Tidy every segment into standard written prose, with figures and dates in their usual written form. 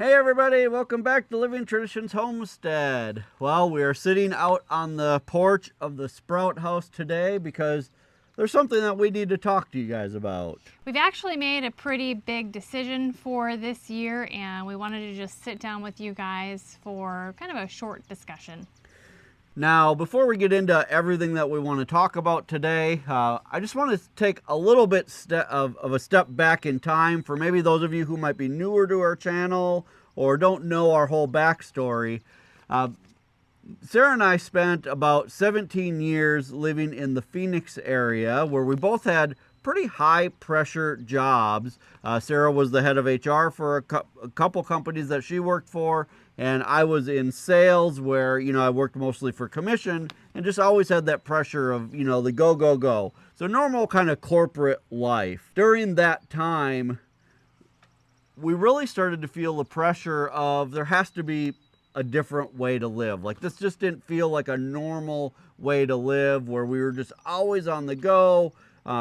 Hey everybody, welcome back to Living Traditions Homestead. Well, we are sitting out on the porch of the Sprout House today because there's something that we need to talk to you guys about. We've actually made a pretty big decision for this year, and we wanted to just sit down with you guys for kind of a short discussion. Now, before we get into everything that we want to talk about today, I just want to take a little bit of a step back in time for maybe those of you who might be newer to our channel or don't know our whole backstory. Sarah and I spent about 17 years living in the Phoenix area where we both had pretty high pressure jobs. Sarah was the head of HR for a couple companies that she worked for, and I was in sales where, I worked mostly for commission and just always had that pressure of, the go, go, go. So normal kind of corporate life. During that time, we really started to feel the pressure of there has to be a different way to live. Like this just didn't feel like a normal way to live where we were just always on the go,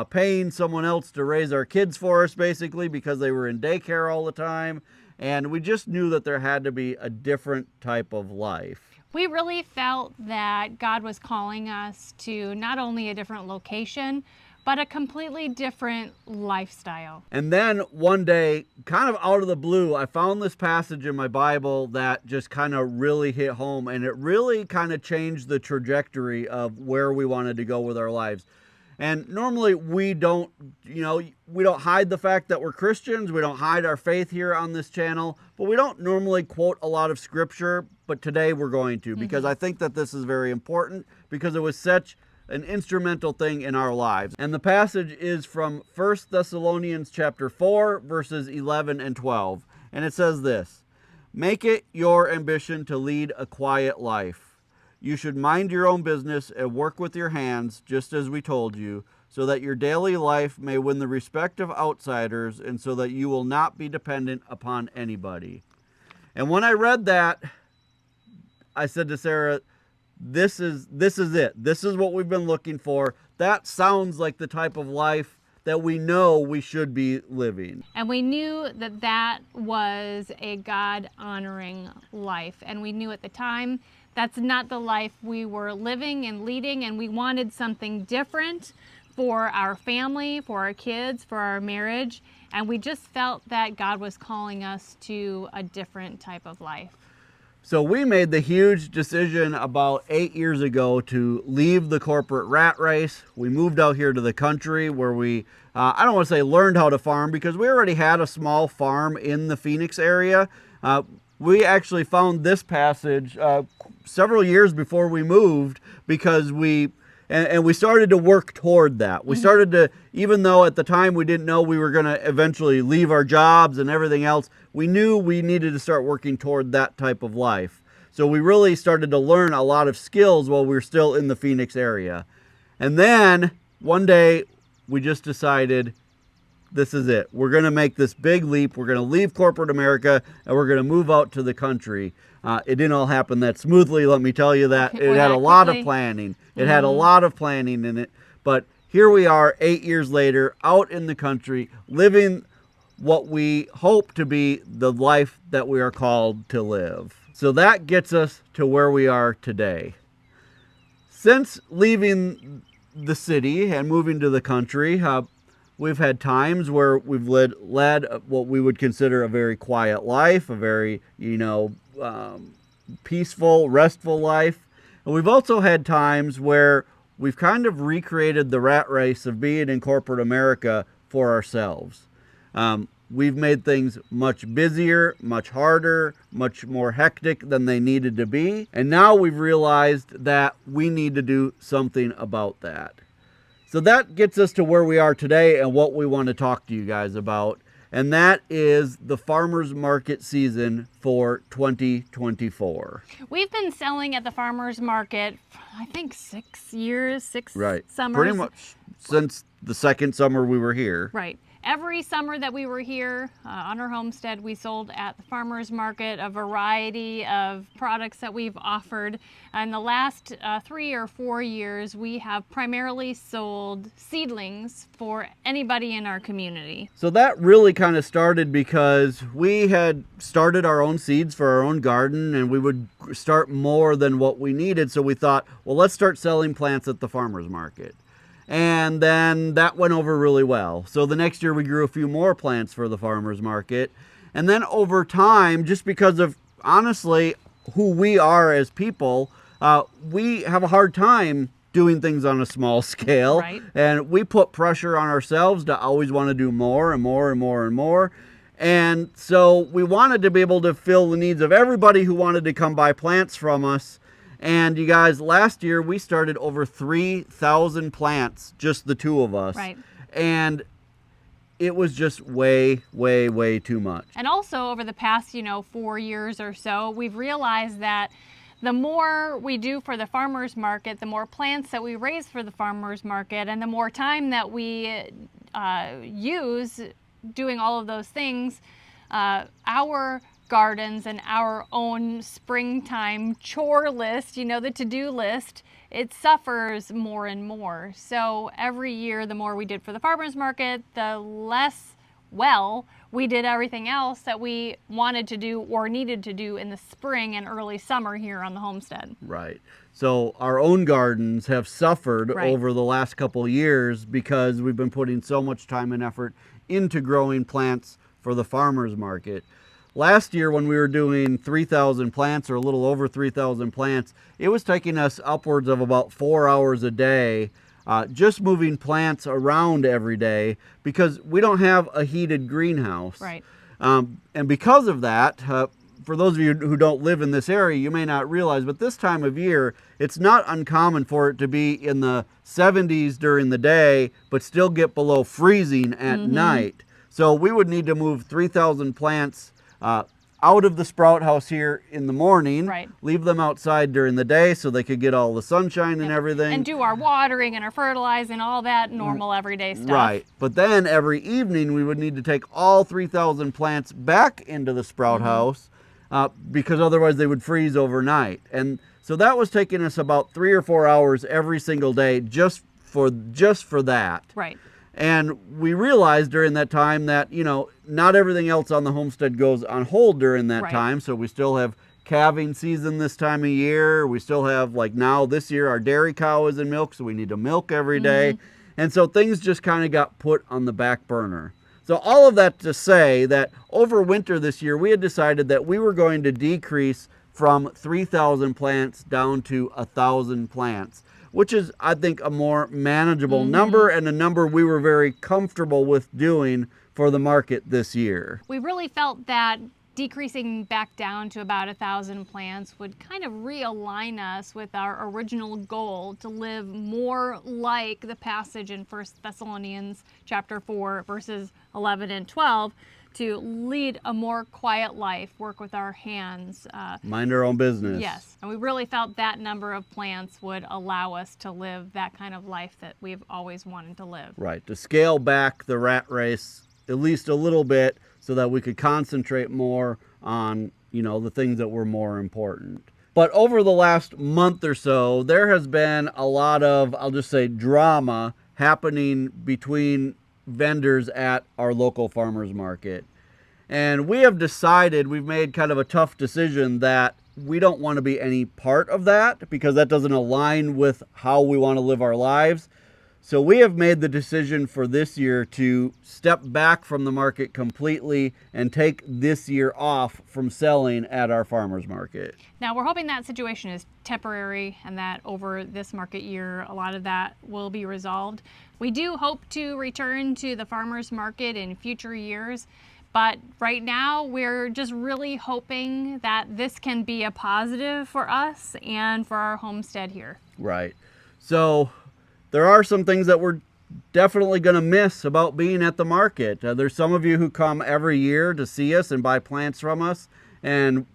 paying someone else to raise our kids for us basically because they were in daycare all the time. And we just knew that there had to be a different type of life. We really felt that God was calling us to not only a different location, but a completely different lifestyle. And then one day, kind of out of the blue, I found this passage in my Bible that just kind of really hit home, and it really kind of changed the trajectory of where we wanted to go with our lives. And normally we don't hide the fact that we're Christians. We don't hide our faith here on this channel, but we don't normally quote a lot of scripture. But today we're going to, because I think that this is very important because it was such an instrumental thing in our lives. And the passage is from 1 Thessalonians chapter 4, verses 11 and 12. And it says this: "Make it your ambition to lead a quiet life. You should mind your own business and work with your hands, just as we told you, so that your daily life may win the respect of outsiders and so that you will not be dependent upon anybody." And when I read that, I said to Sarah, this is it. This is what we've been looking for. That sounds like the type of life that we know we should be living. And we knew that that was a God-honoring life. And we knew at the time that's not the life we were living and leading, and we wanted something different for our family, for our kids, for our marriage. And we just felt that God was calling us to a different type of life. So we made the huge decision about 8 years ago to leave the corporate rat race. We moved out here to the country where we, I don't want to say learned how to farm, because we already had a small farm in the Phoenix area. We actually found this passage several years before we moved because we started to work toward that. We started to, even though at the time we didn't know we were going to eventually leave our jobs and everything else, we knew we needed to start working toward that type of life. So we really started to learn a lot of skills while we were still in the Phoenix area. And then one day we just decided, this is it. We're going to make this big leap. We're going to leave corporate America and we're going to move out to the country. It didn't all happen that smoothly, let me tell you that. It had a lot of planning. It had a lot of planning in it. But here we are 8 years later, out in the country, living what we hope to be the life that we are called to live. So that gets us to where we are today. Since leaving the city and moving to the country, we've had times where we've led what we would consider a very quiet life, a very, peaceful, restful life. And we've also had times where we've kind of recreated the rat race of being in corporate America for ourselves. We've made things much busier, much harder, much more hectic than they needed to be. And now we've realized that we need to do something about that. So that gets us to where we are today and what we want to talk to you guys about. And that is the farmers market season for 2024. We've been selling at the farmers market, I think 6 years, six Right. summers. Pretty much since the second summer we were here. Right. every summer that we were here on our homestead, we sold at the farmers market a variety of products that we've offered. In the last 3 or 4 years, we have primarily sold seedlings for anybody in our community. So that really kind of started because we had started our own seeds for our own garden, and we would start more than what we needed. So we thought, well, let's start selling plants at the farmers market. And then that went over really well. So the next year we grew a few more plants for the farmers market. And then over time, just because of honestly who we are as people, we have a hard time doing things on a small scale. Right. And we put pressure on ourselves to always want to do more and more and more and more. And so we wanted to be able to fill the needs of everybody who wanted to come buy plants from us. And you guys, last year we started over 3,000 plants, just the two of us. Right. And it was just way, way, way too much. And also over the past, 4 years or so, we've realized that the more we do for the farmers market, the more plants that we raise for the farmers market, and the more time that we use doing all of those things, our gardens and our own springtime chore list, the to-do list, it suffers more and more. So every year, the more we did for the farmers market, the less well we did everything else that we wanted to do or needed to do in the spring and early summer here on the homestead. Right. So our own gardens have suffered Right. over the last couple of years because we've been putting so much time and effort into growing plants for the farmers market. Last year when we were doing 3,000 plants or a little over 3,000 plants, it was taking us upwards of about 4 hours a day just moving plants around every day because we don't have a heated greenhouse. Right. And because of that, for those of you who don't live in this area, you may not realize, but this time of year, it's not uncommon for it to be in the 70s during the day, but still get below freezing at night. So we would need to move 3,000 plants out of the sprout house here in the morning, Right. leave them outside during the day so they could get all the sunshine and everything. And do our watering and our fertilizing, all that normal everyday stuff. Right. But then every evening we would need to take all 3,000 plants back into the sprout house because otherwise they would freeze overnight. And so that was taking us about 3 or 4 hours every single day just for that. Right. And we realized during that time that, not everything else on the homestead goes on hold during that Right. time. So we still have calving season this time of year. We still have, like now this year, our dairy cow is in milk, so we need to milk every day. And so things just kind of got put on the back burner. So all of that to say that over winter this year, we had decided that we were going to decrease from 3,000 plants down to 1,000 plants, which is, I think, a more manageable number and a number we were very comfortable with doing for the market this year. We really felt that decreasing back down to about 1,000 plants would kind of realign us with our original goal to live more like the passage in 1 Thessalonians chapter 4, verses 11 and 12, to lead a more quiet life, work with our hands. Mind our own business. Yes, and we really felt that number of plants would allow us to live that kind of life that we've always wanted to live. Right, to scale back the rat race at least a little bit so that we could concentrate more on, the things that were more important. But over the last month or so, there has been a lot of, I'll just say, drama happening between vendors at our local farmers market. And we have decided, we've made kind of a tough decision that we don't want to be any part of that because that doesn't align with how we want to live our lives. So we have made the decision for this year to step back from the market completely and take this year off from selling at our farmers market. Now, we're hoping that situation is temporary and that over this market year, a lot of that will be resolved. We do hope to return to the farmers market in future years, but right now we're just really hoping that this can be a positive for us and for our homestead here. Right. So there are some things that we're definitely going to miss about being at the market. There's some of you who come every year to see us and buy plants from us, and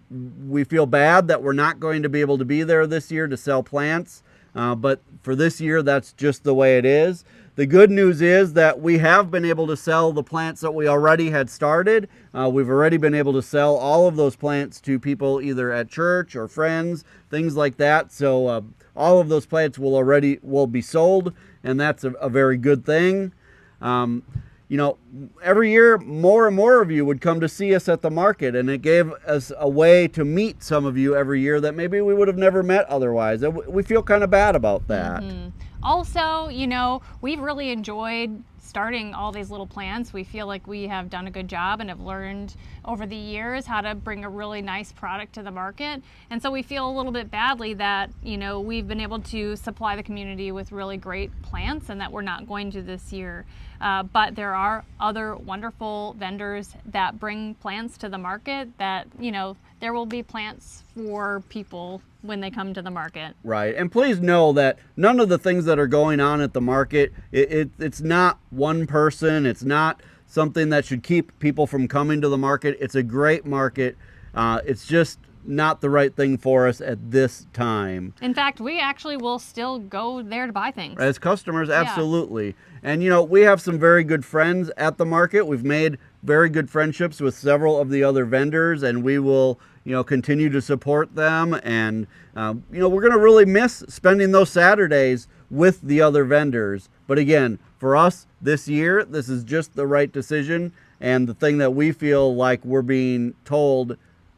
we feel bad that we're not going to be able to be there this year to sell plants. But for this year, that's just the way it is. the good news is that we have been able to sell the plants that we already had started. We've already been able to sell all of those plants to people either at church or friends, things like that. So all of those plants will be sold, and that's a very good thing. You know, every year more and more of you would come to see us at the market, and it gave us a way to meet some of you every year that maybe we would have never met otherwise. And we feel kind of bad about that. Also, you know, we've really enjoyed starting all these little plants. We feel like we have done a good job and have learned over the years how to bring a really nice product to the market. And so we feel a little bit badly that, you know, we've been able to supply the community with really great plants and that we're not going to this year. But there are other wonderful vendors that bring plants to the market that, you know, there will be plants for people when they come to the market. Right. And please know that none of the things that are going on at the market, it's not one person. It's not something that should keep people from coming to the market. It's a great market. It's just not the right thing for us at this time. In fact, we actually will still go there to buy things. As customers, absolutely. Yeah. And, you know, we have some very good friends at the market. We've made very good friendships with several of the other vendors, and we will, you know, continue to support them. And, you know, we're going to really miss spending those Saturdays with the other vendors. But again, for us this year, this is just the right decision and the thing that we feel like we're being told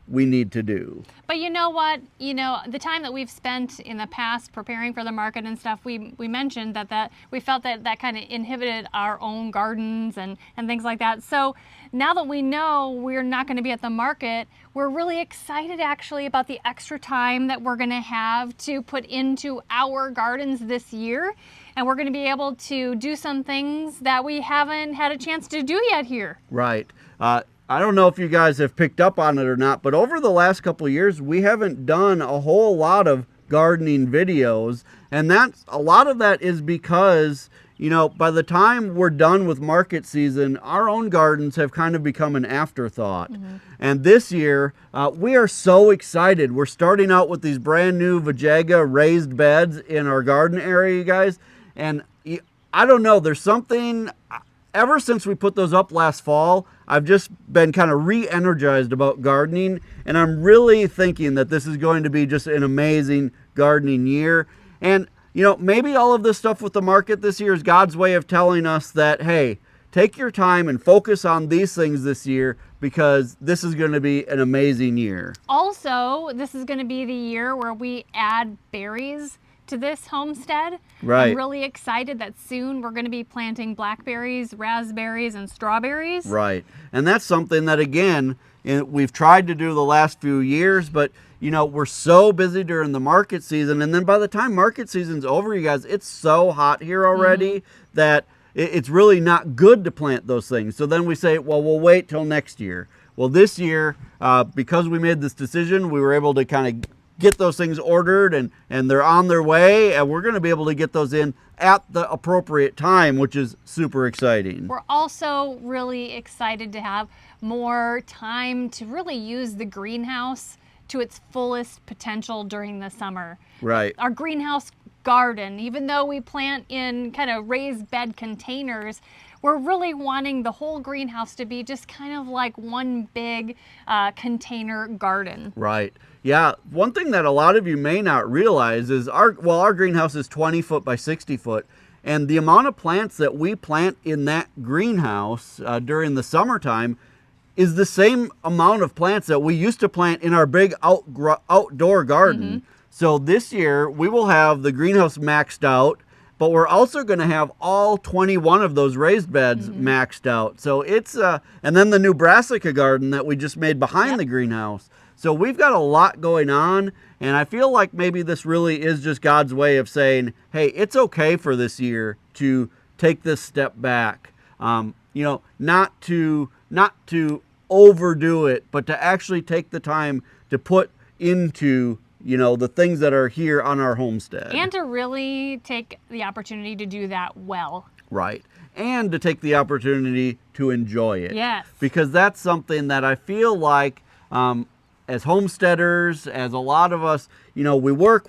we need to do. But you know what? You know, the time that we've spent in the past preparing for the market and stuff, we mentioned that we felt that kind of inhibited our own gardens and things like that. So now that we know we're not going to be at the market, we're really excited actually about the extra time that we're going to have to put into our gardens this year. And we're going to be able to do some things that we haven't had a chance to do yet here. Right. I don't know if you guys have picked up on it or not, but over the last couple of years, we haven't done a whole lot of gardening videos. And a lot of that is because, you know, by the time we're done with market season, our own gardens have kind of become an afterthought. And this year, we are so excited. We're starting out with these brand new Vajaga raised beds in our garden area, you guys. And I don't know, there's something, ever since we put those up last fall, I've just been kind of re-energized about gardening, and I'm really thinking that this is going to be just an amazing gardening year. And, you know, maybe all of this stuff with the market this year is God's way of telling us that, hey, take your time and focus on these things this year because this is going to be an amazing year. Also, this is going to be the year where we add berries to this homestead. Right. I'm really excited that soon we're going to be planting blackberries, raspberries, and strawberries. Right. And that's something that, again, we've tried to do the last few years, but, you know, we're so busy during the market season. And then by the time market season's over, you guys, it's so hot here already that it's really not good to plant those things. So then we say, well, we'll wait till next year. Well, this year, because we made this decision, we were able to kind of get those things ordered and they're on their way, and we're going to be able to get those in at the appropriate time, which is super exciting. We're also really excited to have more time to really use the greenhouse to its fullest potential during the summer. Right. Our greenhouse garden, even though we plant in kind of raised bed containers, we're really wanting the whole greenhouse to be just kind of like one big container garden. Right. Yeah. One thing that a lot of you may not realize is our greenhouse is 20 foot by 60 foot. And the amount of plants that we plant in that greenhouse during the summertime is the same amount of plants that we used to plant in our big outdoor garden. So this year we will have the greenhouse maxed out, but we're also going to have all 21 of those raised beds maxed out. So it's, and then the new brassica garden that we just made behind the greenhouse. So we've got a lot going on, and I feel like maybe this really is just God's way of saying, hey, it's okay for this year to take this step back. You know, not to overdo it, but to actually take the time to put into, you know, the things that are here on our homestead. And to really take the opportunity to do that well. Right. And to take the opportunity to enjoy it. Yes. Because that's something that I feel like as homesteaders, as a lot of us, you know, we work,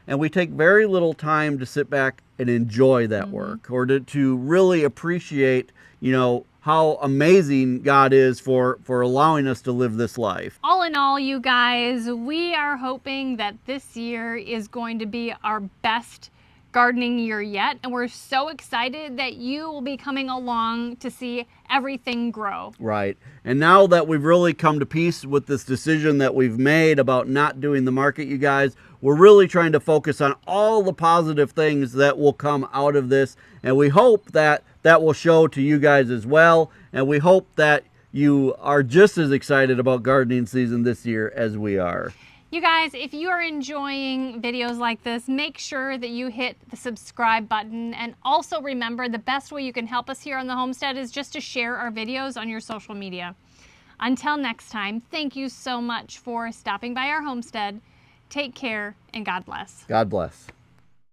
and we take very little time to sit back and enjoy that work, or to really appreciate, you know, how amazing God is for allowing us to live this life. All in all, you guys, we are hoping that this year is going to be our best gardening year yet, and we're so excited that you will be coming along to see everything grow. Right. And now that we've really come to peace with this decision that we've made about not doing the market, you guys, we're really trying to focus on all the positive things that will come out of this, and we hope that that will show to you guys as well, and we hope that you are just as excited about gardening season this year as we are. You guys, if you are enjoying videos like this, make sure that you hit the subscribe button, and also remember, the best way you can help us here on the homestead is just to share our videos on your social media. Until next time, thank you so much for stopping by our homestead. Take care, and God bless. God bless.